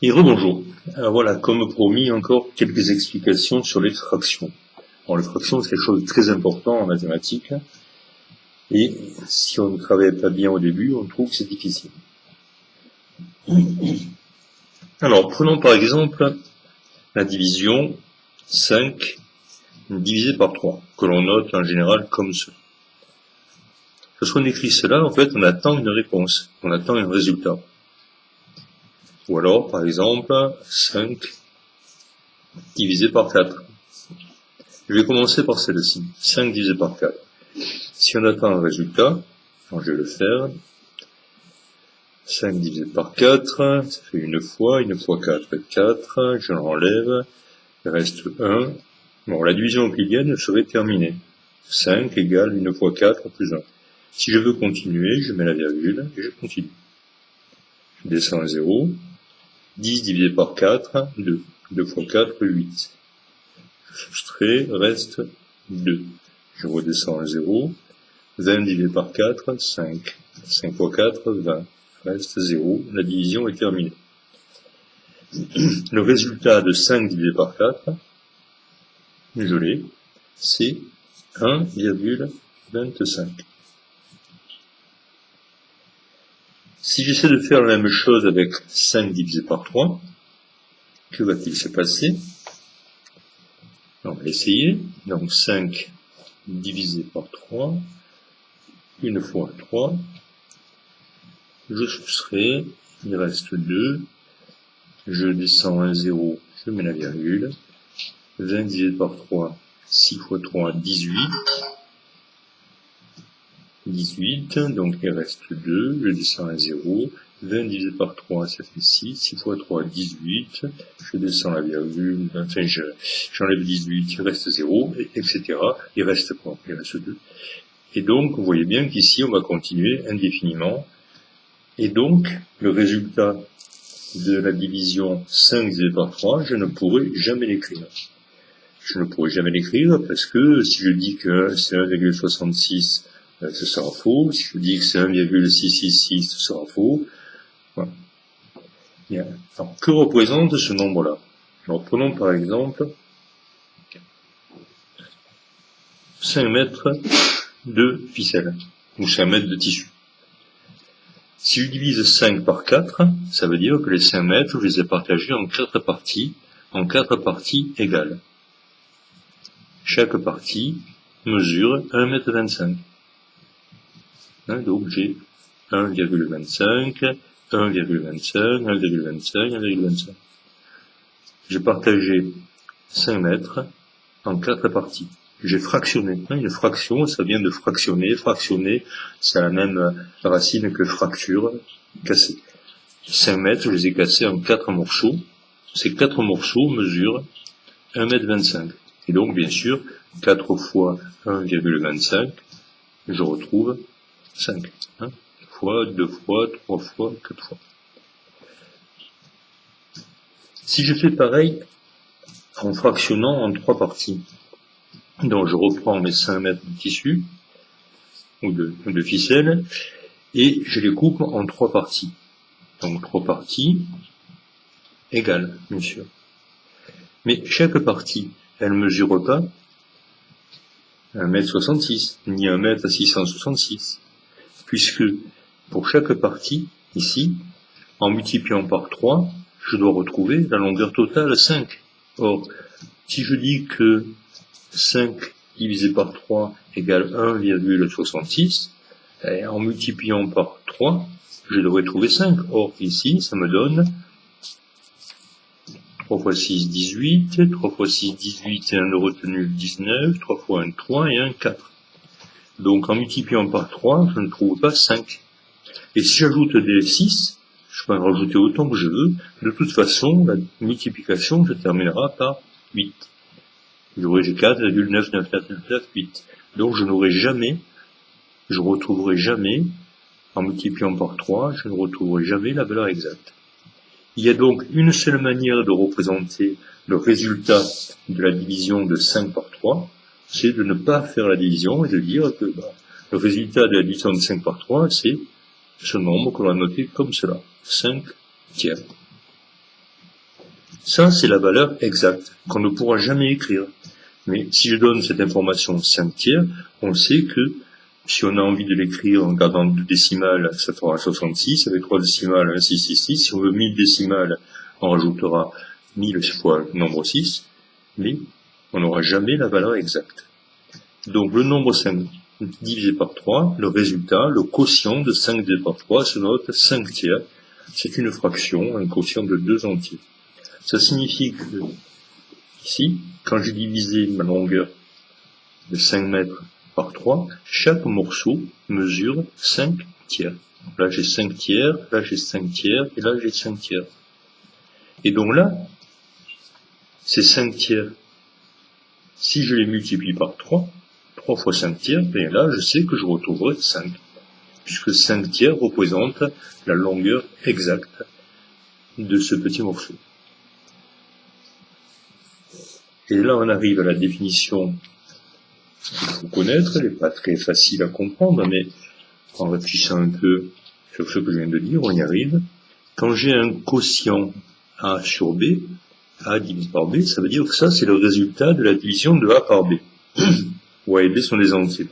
Et rebonjour. Alors voilà, comme promis, encore quelques explications sur les fractions. Alors les fractions, c'est quelque chose de très important en mathématiques. Et si on ne travaille pas bien au début, on trouve que c'est difficile. Alors, prenons par exemple la division 5 divisé par 3, que l'on note en général comme cela. Lorsqu'on écrit cela, en fait, on attend une réponse, on attend un résultat. Ou alors, par exemple, 5 divisé par 4. Je vais commencer par celle-ci, 5 divisé par 4. Si on attend un résultat, alors je vais le faire, 5 divisé par 4, ça fait une fois 4, 4, je l'enlève, il reste 1. Bon, la division euclidienne serait terminée. 5 égale 1 fois 4 plus 1. Si je veux continuer, je mets la virgule et je continue. Je descends à 0. 10 divisé par 4, 2. 2 fois 4, 8. Je soustrais, reste 2. Je redescends à 0. 20 divisé par 4, 5. 5 fois 4, 20. Reste 0. La division est terminée. Le résultat de 5 divisé par 4, je l'ai, c'est 1,25. Si j'essaie de faire la même chose avec 5 divisé par 3, que va-t-il se passer? On va essayer. Donc 5 divisé par 3, 1 fois 3, je soustrais, il reste 2, je descends à 0, je mets la virgule, 20 divisé par 3, 6 fois 3, 18, 18, donc il reste 2, je descends à 0, 20 divisé par 3, ça fait 6, 6 fois 3, 18, je descends la virgule, enfin j'enlève 18, il reste 0, etc. Il reste quoi? Il reste 2. Et donc, vous voyez bien qu'ici, on va continuer indéfiniment. Et donc, le résultat de la division 5 divisé par 3, je ne pourrai jamais l'écrire. Je ne pourrai jamais l'écrire parce que si je dis que c'est 1,66, ce sera faux. Si je dis que c'est 1,666, ce sera faux. Voilà. Bien. Alors, que représente ce nombre-là? Alors, prenons par exemple 5 mètres de ficelle, ou 5 mètres de tissu. Si je divise 5 par 4, ça veut dire que les 5 mètres, je les ai partagés en 4 parties égales. Chaque partie mesure 1,25 m. Donc j'ai 1,25, 1,25, 1,25, 1,25. J'ai partagé 5 mètres en 4 parties. J'ai fractionné. Une fraction, ça vient de fractionner. Fractionner, c'est la même racine que fracture, casser. 5 mètres, je les ai cassés en 4 morceaux. Ces 4 morceaux mesurent 1,25 m. Et donc, bien sûr, 4 fois 1,25, je retrouve 5. 1 fois, 2 fois, 3 fois, 4 fois. Si je fais pareil en fractionnant en 3 parties, donc je reprends mes 5 mètres de tissu, ou de ficelle, et je les coupe en 3 parties. Donc 3 parties égales, bien sûr. Mais chaque partie, elle ne mesure pas 1,66 m, ni 1,666 m, puisque pour chaque partie, ici, en multipliant par 3, je dois retrouver la longueur totale 5. Or, si je dis que 5 divisé par 3 égale 1,66, en multipliant par 3, je devrais trouver 5. Or, ici, ça me donne 3 fois 6, 18, 3 fois 6, 18, et un de retenu 19, 3 fois 1, 3, et 1, 4. Donc, en multipliant par 3, je ne trouve pas 5. Et si j'ajoute des 6, je peux en rajouter autant que je veux. De toute façon, la multiplication se terminera par 8. J'aurai 4,99998. Donc je retrouverai jamais, en multipliant par 3, je ne retrouverai jamais la valeur exacte. Il y a donc une seule manière de représenter le résultat de la division de 5 par 3, c'est de ne pas faire la division et de dire que le résultat de la division de 5 par 3, c'est ce nombre que l'on a noté comme cela, 5 tiers. Ça, c'est la valeur exacte, qu'on ne pourra jamais écrire. Mais si je donne cette information 5 tiers, on sait que si on a envie de l'écrire en gardant 2 décimales, ça fera 66, avec 3 décimales, 666. Si on veut 1000 décimales, on rajoutera 1000 fois le nombre 6, mais on n'aura jamais la valeur exacte. Donc le nombre 5 divisé par 3, le résultat, le quotient de 5 divisé par 3 se note 5 tiers. C'est une fraction, un quotient de 2 entiers. Ça signifie que, ici, quand j'ai divisé ma longueur de 5 mètres par 3, chaque morceau mesure 5 tiers. Là j'ai 5 tiers, là j'ai 5 tiers, et là j'ai 5 tiers. Et donc là, ces 5 tiers, si je les multiplie par 3, 3 fois 5 tiers, bien là je sais que je retrouverai 5. Puisque 5 tiers représente la longueur exacte de ce petit morceau. Et là, on arrive à la définition qu'il faut connaître. Elle n'est pas très facile à comprendre, mais en réfléchissant un peu sur ce que je viens de dire, on y arrive. Quand j'ai un quotient A sur B, A divisé par B, ça veut dire que ça, c'est le résultat de la division de A par B, où A et B sont des entiers.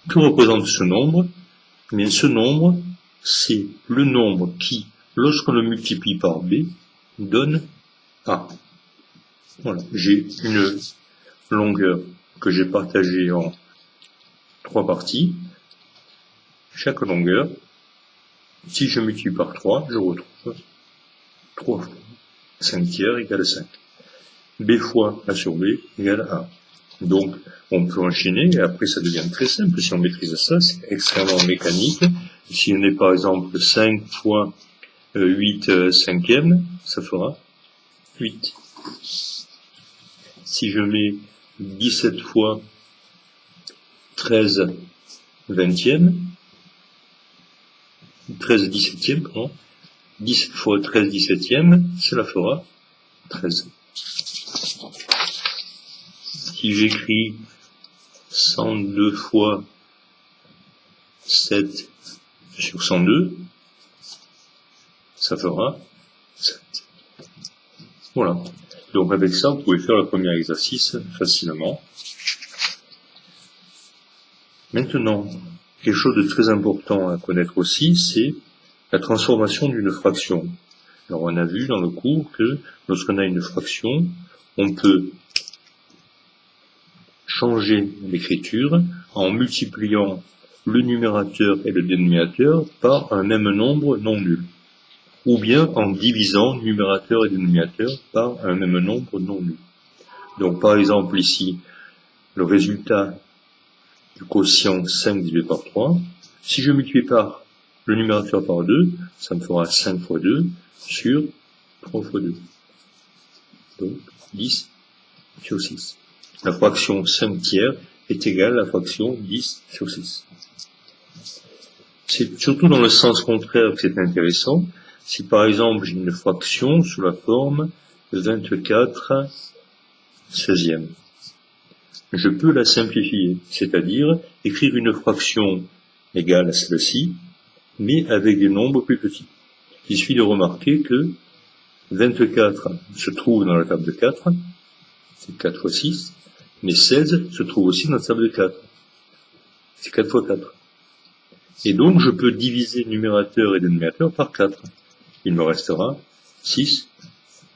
Que représente ce nombre? Eh bien, ce nombre, c'est le nombre qui, lorsqu'on le multiplie par B, donne A. Voilà, j'ai une longueur que j'ai partagée en 3 parties. Chaque longueur, si je multiplie par 3, je retrouve 3 fois 5 tiers égale 5. B fois A sur B égale A. Donc, on peut enchaîner, et après ça devient très simple. Si on maîtrise ça, c'est extrêmement mécanique. Si on est par exemple 5 fois 8 cinquièmes, ça fera 8. Si je mets 17 fois 13 vingtièmes, 13 dix-septièmes, pardon, 17 fois 13 dix-septièmes, cela fera 13. Si j'écris 102 fois 7 sur 102, ça fera 7. Voilà. Donc avec ça, vous pouvez faire le premier exercice facilement. Maintenant, quelque chose de très important à connaître aussi, c'est la transformation d'une fraction. Alors on a vu dans le cours que lorsqu'on a une fraction, on peut changer l'écriture en multipliant le numérateur et le dénominateur par un même nombre non nul, ou bien en divisant numérateur et dénominateur par un même nombre non nul. Donc par exemple ici, le résultat du quotient 5 divisé par 3, si je multiplie par le numérateur par 2, ça me fera 5 fois 2 sur 3 fois 2. Donc 10 sur 6. La fraction 5 tiers est égale à la fraction 10 sur 6. C'est surtout dans le sens contraire que c'est intéressant. Si par exemple j'ai une fraction sous la forme 24 16e, je peux la simplifier, c'est-à-dire écrire une fraction égale à celle-ci, mais avec des nombres plus petits. Il suffit de remarquer que 24 se trouve dans la table de 4, c'est 4 fois 6, mais 16 se trouve aussi dans la table de 4, c'est 4 fois 4. Et donc je peux diviser numérateur et dénominateur par 4. Il me restera 6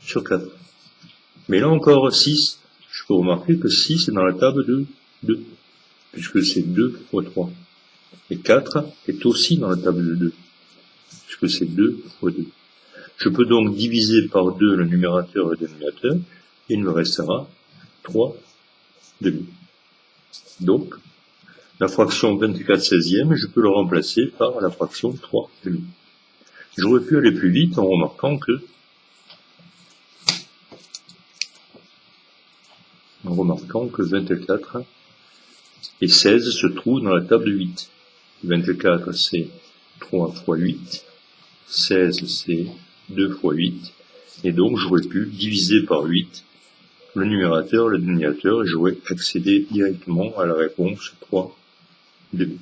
sur 4. Mais là encore 6, je peux remarquer que 6 est dans la table de 2, puisque c'est 2 fois 3. Et 4 est aussi dans la table de 2, puisque c'est 2 fois 2. Je peux donc diviser par 2 le numérateur et le dénominateur, et il me restera 3 demi. Donc, la fraction 24 16e, je peux le remplacer par la fraction 3 demi. J'aurais pu aller plus vite en remarquant que 24 et 16 se trouvent dans la table de 8. 24 c'est 3 fois 8, 16 c'est 2 fois 8, et donc j'aurais pu diviser par 8 le numérateur, le dénominateur, et j'aurais accédé directement à la réponse 3 demi.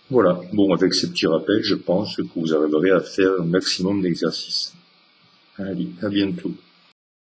Voilà, bon, avec ces petits rappels, je pense que vous arriverez à faire un maximum d'exercices. Allez, à bientôt.